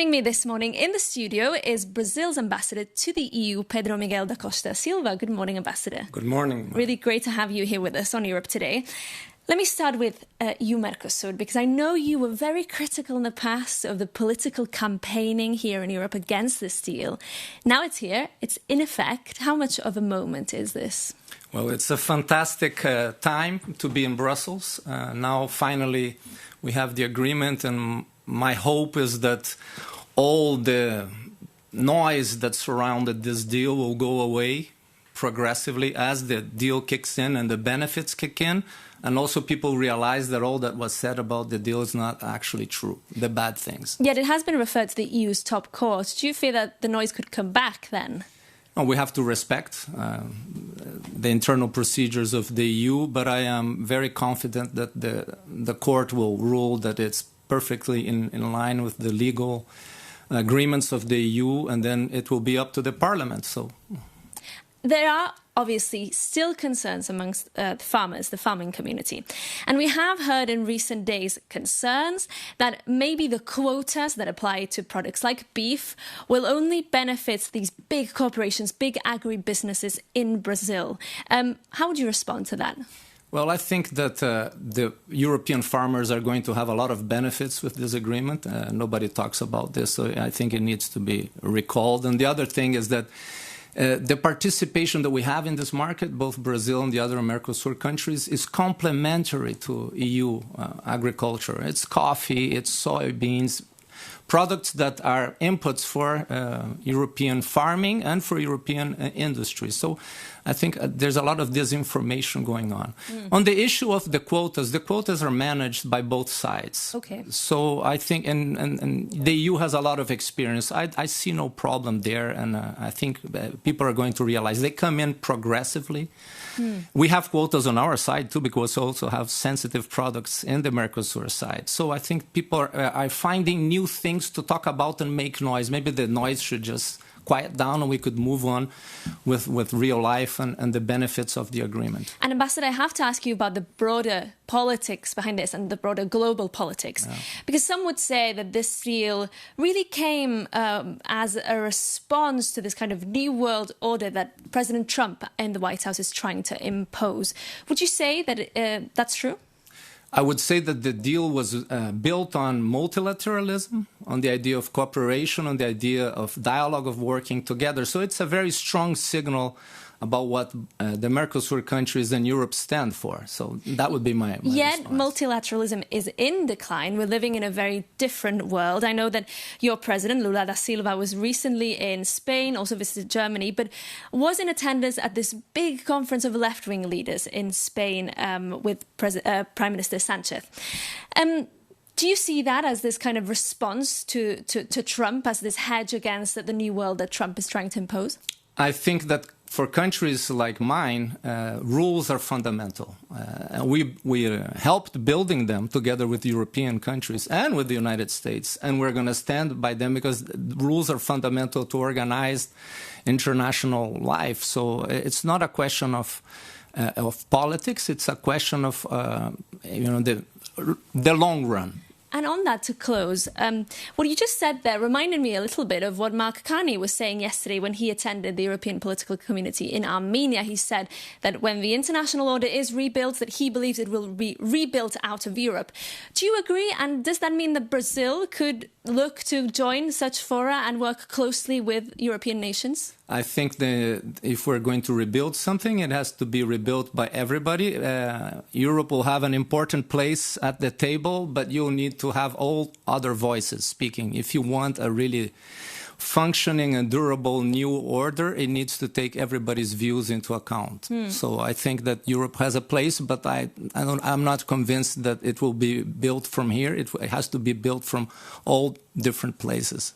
Joining me this morning in the studio is Brazil's ambassador to the EU, Pedro Miguel da Costa Silva. Good morning, Ambassador. Good morning. Really great to have you here with us on Europe Today. Let me start with EU-Mercosur, because I know you were very critical in the past of the political campaigning here in Europe against this deal. Now it's here, it's in effect. How much of a moment is this? Well, it's a fantastic time to be in Brussels. Now, finally, we have the agreement, and my hope is that all the noise that surrounded this deal will go away progressively as the deal kicks in and the benefits kick in. And also people realize that all that was said about the deal is not actually true, the bad things. Yet it has been referred to the EU's top court. Do you fear that the noise could come back then? No, we have to respect the internal procedures of the EU, but I am very confident that the court will rule that it's perfectly in line with the legal agreements of the EU, and then it will be up to the Parliament. So, there are obviously still concerns amongst the farmers, the farming community. And we have heard in recent days concerns that maybe the quotas that apply to products like beef will only benefit these big corporations, big agribusinesses in Brazil. How would you respond to that? Well, I think that the European farmers are going to have a lot of benefits with this agreement. Nobody talks about this, so I think it needs to be recalled. And the other thing is that the participation that we have in this market, both Brazil and the other Mercosur countries, is complementary to EU agriculture. It's coffee, it's soybeans, products that are inputs for European farming and for European industry. So I think there's a lot of disinformation going on. On the issue of the quotas are managed by both sides. Okay. So I think, and the EU has a lot of experience. I see no problem there, and I think people are going to realize they come in progressively. We have quotas on our side too, because we also have sensitive products in the Mercosur side. So I think people are finding new things to talk about and make noise. Maybe the noise should just quiet down and we could move on with real life and the benefits of the agreement. And Ambassador, I have to ask you about the broader politics behind this and the broader global politics. Yeah. Because some would say that this deal really came as a response to this kind of new world order that President Trump in the White House is trying to impose. Would you say that that's true? I would say that the deal was built on multilateralism, on the idea of cooperation, on the idea of dialogue, of working together. So it's a very strong signal about what the Mercosur countries and Europe stand for. So that would be my Yet response. Multilateralism is in decline. We're living in a very different world. I know that your president, Lula da Silva, was recently in Spain, also visited Germany, but was in attendance at this big conference of left-wing leaders in Spain with Prime Minister Sanchez. Do you see that as this kind of response to Trump, as this hedge against the new world that Trump is trying to impose? I think that for countries like mine, rules are fundamental. We helped building them together with European countries and with the United States, and we're going to stand by them because rules are fundamental to organized international life. So it's not a question of politics; it's a question of the long run. And on that, to close, what you just said there reminded me a little bit of what Mark Carney was saying yesterday when he attended the European political community in Armenia. He said that when the international order is rebuilt, that he believes it will be rebuilt out of Europe. Do you agree? And does that mean that Brazil could look to join such fora and work closely with European nations? I think that if we're going to rebuild something, it has to be rebuilt by everybody. Europe will have an important place at the table, but you'll need to have all other voices speaking. If you want a really functioning and durable new order, it needs to take everybody's views into account. So I think that Europe has a place, but I'm not convinced that it will be built from here. It has to be built from all different places.